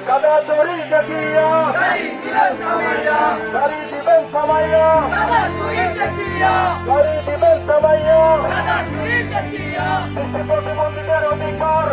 কাদা চুরি দেখিয়া গাড়ি দিবেন সামাইয়া গাড়ি দিবেন সামাইয়া দৃষ্টি প্রতিবন্ধীদের অধিকার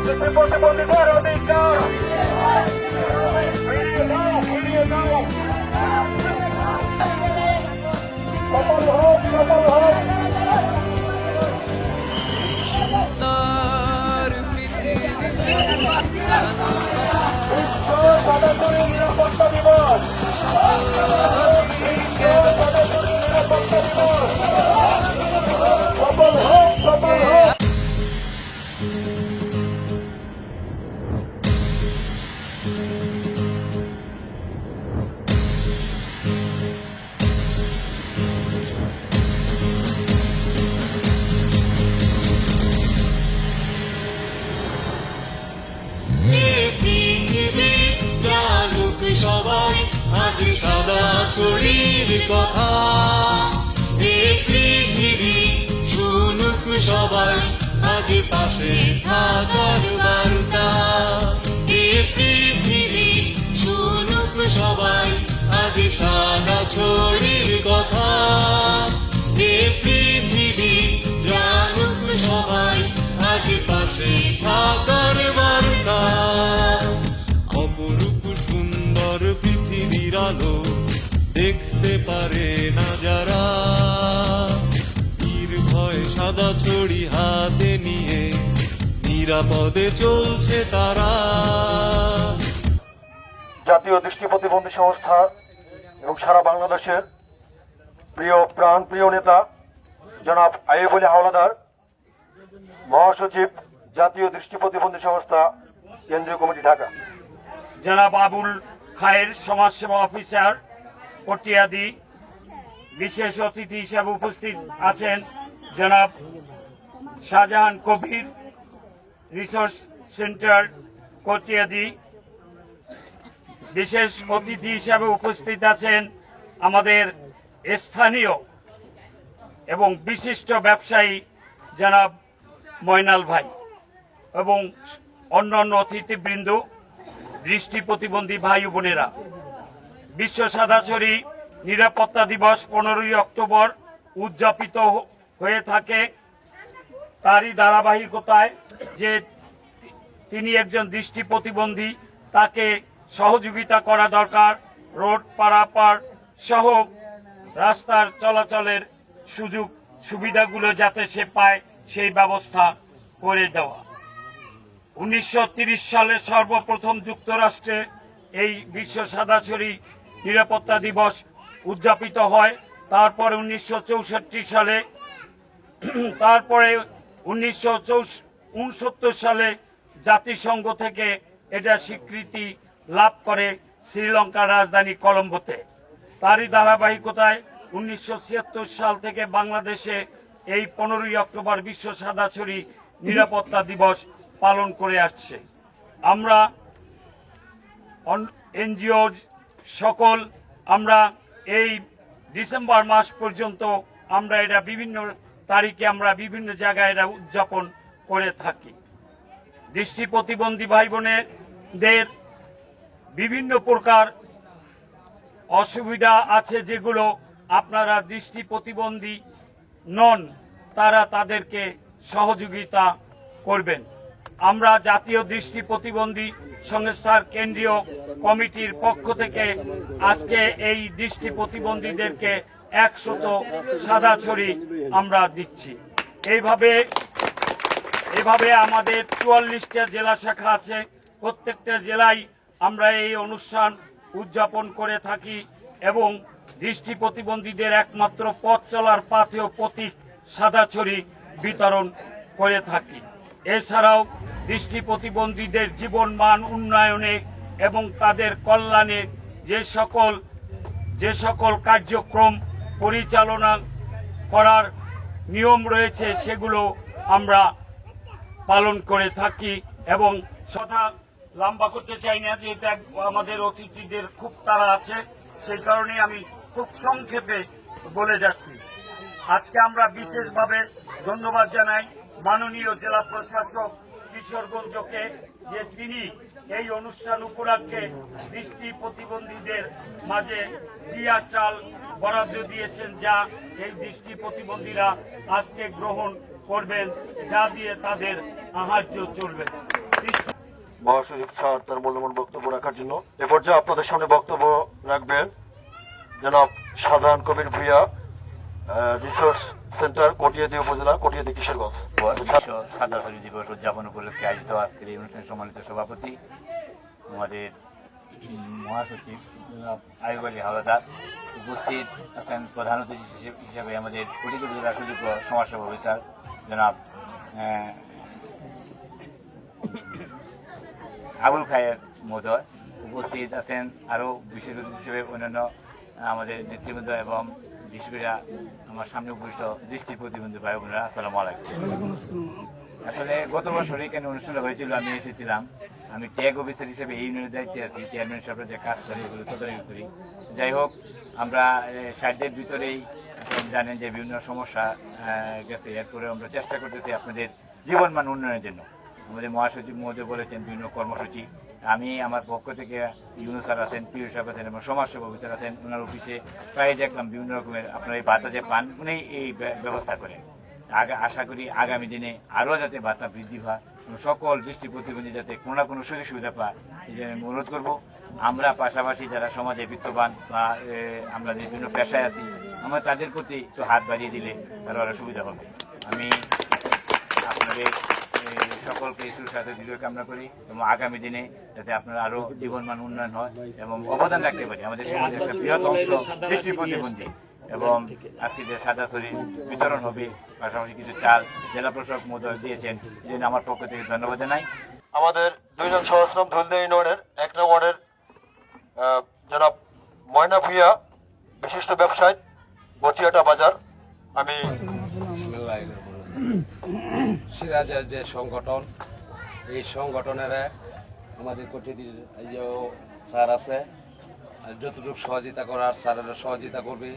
দৃষ্টি প্রতিবন্ধীদের অধিকার ফিরিয়ে দাও সফল হোক সফল হোক সদাচুরি নিরাপত্তা দিবস সদাচুরি নিরাপত্তা দিবস সফল হোক সফল হোক সবাই আজ সাদা চুরির কথা এ পৃথিবী শুনুক সবাই আজ পাশে থাকার বার্তা এ পৃথিবী শুনুক সবাই আজ সাদা চুরির কথা এ পৃথিবী জানুক সবাই আজ পাশে থাকার বার্তা অপরূপ সুন্দর পৃথিবীর আলো দেখতে পারে না যারা নির্ভয় সাদা ছড়ি হাতে নিয়ে নিরাপদে চলছে তারা। জাতীয় দৃষ্টি প্রতিবন্ধী সংস্থা এবং সারা বাংলাদেশের প্রিয় প্রাণ প্রিয় নেতা জনাব আইয়ুব আলী হাওলাদার, মহাসচিব, জাতীয় দৃষ্টি প্রতিবন্ধী সংস্থা, কেন্দ্রীয় কমিটি, ঢাকা। জনাব আবুল খায়ের, সমাজসেবা অফিসার, পটিয়াদি। বিশেষ অতিথি হিসেবে উপস্থিত আছেন জনাব শাহজাহান কবির, রিসোর্স সেন্টার, পটিয়াদি। বিশেষ অতিথি হিসেবে উপস্থিত আছেন আমাদের স্থানীয় এবং বিশিষ্ট ব্যবসায়ী জনাব ময়নাল ভাই এবং অন্যান্য অতিথিবৃন্দ, দৃষ্টি প্রতিবন্ধী ভাই ও বোনেরা। বিশ্ব সাদাছড়ি নিরাপত্তা দিবস 15ই অক্টোবর উদযাপিত হয়ে থাকে। তারই ধারাবাহিকতায় যে তিনি একজন দৃষ্টি প্রতিবন্ধী, তাকে সহযোগিতা করা দরকার। রোড পারাপার সহ রাস্তার চলাচলের সুযোগ সুবিধাগুলো যাতে সে পায় সেই ব্যবস্থা করে দেওয়া। 1930 সালে সর্বপ্রথম যুক্তরাষ্ট্রে এই বিশ্ব সাদাছড়ি নিরাপত্তা দিবস উদযাপিত হয়। তারপরে 1964 সালে, তারপরে 1969 সালে জাতিসংঘ থেকে এটা স্বীকৃতি লাভ করে শ্রীলঙ্কার রাজধানী কলম্বোতে। তারই ধারাবাহিকতায় 1976 সাল থেকে বাংলাদেশে এই 15ই অক্টোবর বিশ্ব সাদাছড়ি নিরাপত্তা দিবস পালন করে আসছে। আমরা এনজিও সকল আমরা এই ডিসেম্বর মাস পর্যন্ত আমরা এটা বিভিন্ন তারিখে আমরা বিভিন্ন জায়গায় এটা উদযাপন করে থাকি। দৃষ্টি প্রতিবন্ধী ভাই বোনেদের বিভিন্ন প্রকার অসুবিধা আছে, যেগুলো আপনারা দৃষ্টি প্রতিবন্ধী নন তারা তাদেরকে সহযোগিতা করবেন। আমরা জাতীয় দৃষ্টি প্রতিবন্ধী সংস্থার কেন্দ্রীয় কমিটির পক্ষ থেকে আজকে এই দৃষ্টি প্রতিবন্ধীদেরকে 100 সাদা ছড়ি আমরা দিচ্ছি। এইভাবে আমাদের 44টা জেলা শাখা আছে। প্রত্যেকটা জেলায় আমরা এই অনুষ্ঠান উদযাপন করে থাকি এবং দৃষ্টি প্রতিবন্ধীদের একমাত্র পথ চলার পাথেয় প্রতীক সাদা ছড়ি বিতরণ করে থাকি। এছাড়াও দৃষ্টি প্রতিবন্ধীদের জীবন মান উন্নয়নে এবং তাদের কল্যাণে যে সকল কার্যক্রম পরিচালনা করার নিয়ম রয়েছে সেগুলো আমরা পালন করে থাকি। এবং কথা লম্বা করতে চাই না, যেহেতু আমাদের অতিথিদের খুব তাড়া আছে, সেই কারণে আমি খুব সংক্ষেপে বলে যাচ্ছি। আজকে আমরা বিশেষভাবে ধন্যবাদ জানাই মাননীয় জেলা প্রশাসক কিশোরগঞ্জকে যে তিনি এই অনুষ্ঠান উপলক্ষে দৃষ্টি প্রতিবন্ধীদের মাঝে জিয়া চাল বরাদ্দ দিয়েছেন, যা এই দৃষ্টি প্রতিবন্ধীরা আজকে গ্রহণ করবেন, যা দিয়ে তাদের আহার্য চলবে। মহাসচিব স্যার তার মূল্যবান বক্তব্য রাখার জন্য এ পর্যায়ে আপনাদের সামনে বক্তব্য রাখবেন জনাব সাধারণ কবির ভূঁইয়া, রিসোর্স সেন্টার কটিয়াদি উপজেলা, কটিয়াদি কিশোরগঞ্জ। বিশ্ব সাদা ছড়ি দিবস উদযাপন উপলক্ষে আয়োজিত আজকের এই অনুষ্ঠানে সম্মানিত সভাপতি আমাদের মহাসচিব আইয়ুব আলী হাওলাদার, উপস্থিত আছেন প্রধান অতিথি হিসেবে আমাদের কটিয়াদি উপজেলা সুযোগ্য সমাজসেবা অফিসার জনাব আবুল খায়ের মহোদয়, উপস্থিত আছেন আরও বিশেষ অতিথি হিসেবে অন্যান্য আমাদের নেতৃবৃন্দ এবং বিশেষ করে আমার সামনে উপস্থিত দৃষ্টি প্রতিবন্ধী ভাই বোনেরা, আসসালামু আলাইকুম। আসলে গত বছর এখানে অনুষ্ঠানটা হয়েছিল, আমি এসেছিলাম। আমি ট্যাগ অফিসার হিসেবে এই ইউনিয়নের দায়িত্বে আছি, চেয়ারম্যান সাহেবরা যে কাজ করে এগুলো তদারকি করি। যাই হোক, আমরা সাধ্যের ভিতরেই জানেন যে বিভিন্ন সমস্যা গেছে, এরপরে আমরা চেষ্টা করতেছি আপনাদের জীবনমান উন্নয়নের জন্য। আমাদের মহাসচিব মহোদয় বলেছেন বিভিন্ন কর্মসূচি, আমি আমার পক্ষ থেকে ইউনূস স্যার আছেন, প্রিয় সাহেব আছেন এবং সমাজসেবা অফিসার আছেন, ওনার অফিসে প্রায় দেখলাম বিভিন্ন রকমের আপনার এই ভাতা যে পান উনি এই ব্যবস্থা করেন। আশা করি আগামী দিনে আরও যাতে ভাতা বৃদ্ধি হয় এবং সকল দৃষ্টি প্রতিবন্ধী যাতে কোনো না কোনো সুযোগ সুবিধা পায়, এই জন্য আমি অনুরোধ করবো। আমরা পাশাপাশি যারা সমাজে বিত্তবান বা আমরা যে বিভিন্ন পেশায় আছি, আমরা তাদের প্রতি একটু হাত বাড়িয়ে দিলে তারা সুবিধা হবে। আমি আপনাদের সকলকে সুস্বাস্থ্য দীর্ঘ কামনা করি এবং আগামী দিনে যাতে আপনারা আরো জীবনমান উন্নয়ন হয় এবং অবদান রাখতে পারি। আমাদের সমাজের একটা বৃহৎ অংশ দৃষ্টি প্রতিবন্ধী এবং আজকে যে সাদা শরীর বিতরণ হবে, পাশাপাশি কিছু চাল জেলা প্রশাসক মহোদয় দিয়েছেন, এই জন্য আমার পক্ষ থেকে ধন্যবাদ জানাই। আমাদের 2 নং সহস্রম ধুলদিয়া ইউনিয়নের 1 নং ওয়ার্ডের জনাব ময়না ভূঁইয়া, বিশিষ্ট ব্যবসায়ী, বচিয়াটা বাজার। আমি সিরাজের যে সংগঠন, এই সংগঠনের আমাদের কটিয়াদির যে স্যার আছে, যতটুকু সহযোগিতা করার স্যারেরা সহযোগিতা করবে।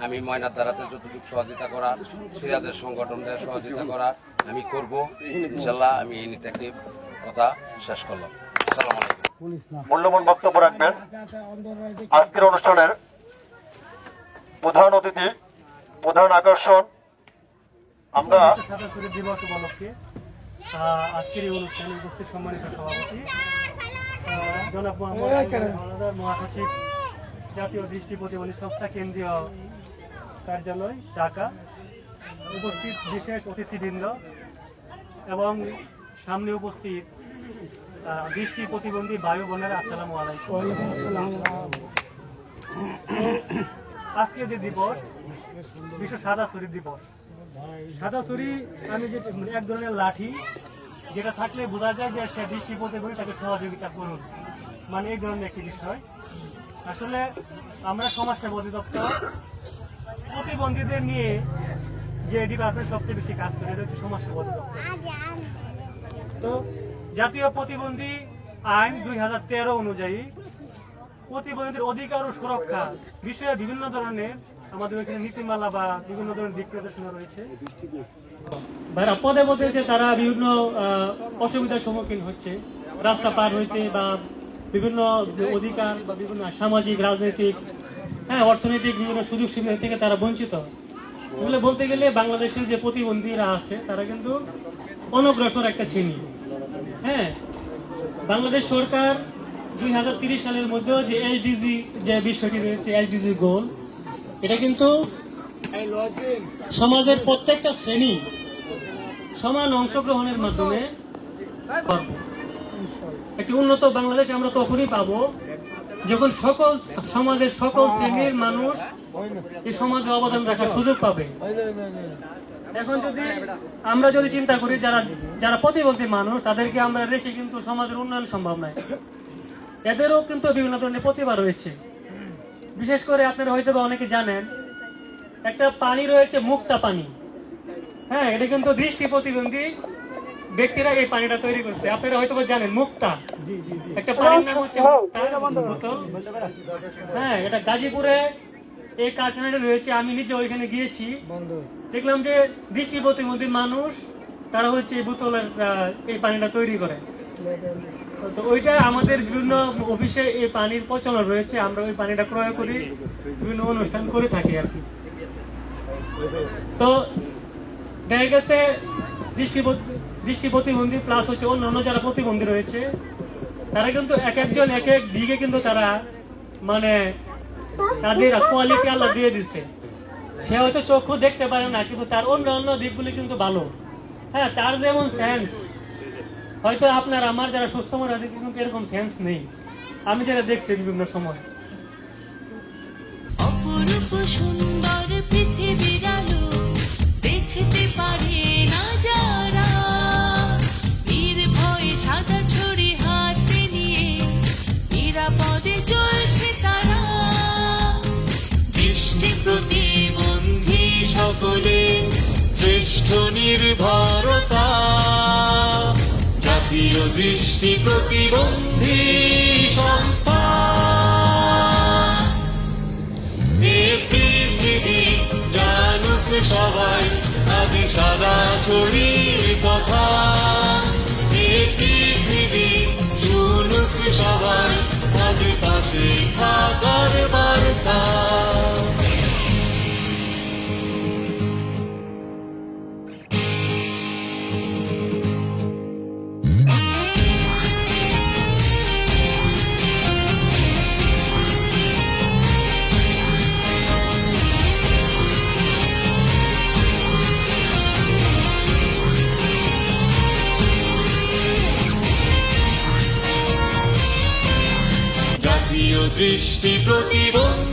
আমি ময়নার দ্বারাতে যতটুকু সহযোগিতা করার, সিরাজের সংগঠনের সহযোগিতা করার আমি করব ইনশাল্লাহ। আমি এই নিতে একটি কথা শেষ করলাম। আসসালামু আলাইকুম। মূল্যবান বক্তব্য রাখবেন আজকের অনুষ্ঠানের প্রধান অতিথি, প্রধান আকর্ষণ। আমরা সাদা ছড়ি দিবস উপলক্ষে আজকের এই অনুষ্ঠানে উপস্থিত সম্মানিত সভাপতি জনাব মোহাম্মদ হাওলাদার, মহাসচিব, জাতীয় দৃষ্টি প্রতিবন্ধী সংস্থা, কেন্দ্রীয় কার্যালয়, ঢাকা, উপস্থিত বিশেষ অতিথিবৃন্দ এবং সামনে উপস্থিত দৃষ্টি প্রতিবন্ধী ভাই বোনেরা, আসসালামু আলাইকুম। আজকে যে দিবস বিশ্ব সাদা ছড়ি দিবস। সাদা ছড়ি আমি যে এক ধরনের লাঠি, যেটা থাকলে বোঝা যায় যে সে দৃষ্টি প্রতিবন্ধী, তাকে সহযোগিতা করুন, মানে এই ধরনের একটি বিষয়। আসলে আমরা সমাজসেবা অধিদপ্তর প্রতিবন্ধীদের নিয়ে যে ডিপার্টমেন্ট সবচেয়ে বেশি কাজ করে, এটা হচ্ছে সমাজসেবা অধিদপ্তর। তো জাতীয় প্রতিবন্ধী আইন 2013 অনুযায়ী প্রতিবন্ধীদের অধিকার ও সুরক্ষা বিষয়ে বিভিন্ন ধরনের আমাদের এখানে নীতিমালা বা বিভিন্ন ধরনের দিক নির্দেশনা রয়েছে। ভাইরা পদে পদে যে তারা বিভিন্ন অসুবিধার সম্মুখীন হচ্ছে, রাস্তা পার হইতে বা বিভিন্ন অধিকার বা বিভিন্ন সামাজিক, রাজনৈতিক, অর্থনৈতিক বিভিন্ন সুযোগ সুবিধা থেকে তারা বঞ্চিত। এগুলো বলতে গেলে বাংলাদেশের যে প্রতিবন্ধীরা আছে তারা কিন্তু অনগ্রসর একটা শ্রেণী। বাংলাদেশ সরকার 2030 সালের মধ্যেও যে এসডিজি যে বিষয়টি রয়েছে, এসডিজি গোল, এটা কিন্তু সমাজের প্রত্যেকটা শ্রেণী সমান অংশগ্রহণের মাধ্যমে একটি উন্নত বাংলাদেশ আমরা তখনই পাবো যখন সকল সমাজের সকল শ্রেণীর মানুষ এই সমাজে অবদান রাখার সুযোগ পাবে। এখন আমরা যদি চিন্তা করি যারা প্রতিবন্ধী মানুষ, তাদেরকে আমরা রেখে কিন্তু সমাজের উন্নয়ন সম্ভব নয়। এদেরও কিন্তু বিভিন্ন ধরনের প্রতিভা রয়েছে। বিশেষ করে আপনারা হয়তো অনেকে জানেন একটা পানি রয়েছে, মুক্তা পানি। এটা কিন্তু দৃষ্টি প্রতিবন্ধী ব্যক্তিরা এই পানিটা তৈরি করছে। আপনারা হয়তো জানেন মুক্তা, একটা পানির নাম হচ্ছে বোতল। এটা গাজীপুরে এই কারখানাটা রয়েছে। আমি নিজে ওইখানে গিয়েছি, দেখলাম যে দৃষ্টি প্রতিবন্ধী মানুষ তারা হচ্ছে এই বোতলের এই পানিটা তৈরি করে। তো ওইটা আমাদের বিভিন্ন অফিসে এই পানির প্রচলন রয়েছে, আমরা ওই পানিটা ক্রয় করি, বিভিন্ন অনুষ্ঠান করে থাকি আর কি। তো দেখা গেছে দৃষ্টি প্রতিবন্ধী প্লাস হচ্ছে অন্যান্য যারা প্রতিবন্ধী রয়েছে, তারা কিন্তু এক একজন এক এক দিকে কিন্তু তারা মানে তাদের কোয়ালিটি আল্লাহ দিয়ে দিচ্ছে। সে হয়তো চক্ষু দেখতে পারে না, কিন্তু তার অন্য দিকগুলি কিন্তু ভালো। হ্যাঁ, তার যেমন সেন্স, হয়তো আপনার আমার যারা সুস্থ মনে আছে কিন্তু এরকম সেন্স নেই, আমি যেটা দেখছি বিভিন্ন সময়। অপরূপ সুন্দর পৃথিবীর আলো দেখতে পারে না যারা, নির্ভয়ে সাদা ছড়ি হাতে নিয়ে নিরাপদে চলছে তারা। দৃষ্টি প্রতিবন্ধী সকলে শ্রেষ্ঠ নির্ভরতা, জাতীয় দৃষ্টি প্রতিবন্ধী সংস্থা। এ পৃথিবী জানুক সবাই আজ সাদা ছড়ির কথা, এ পৃথিবী শুনুক সবাই আজ পাশে থাকার বার্তা। দৃষ্টি প্রতিবন্ধী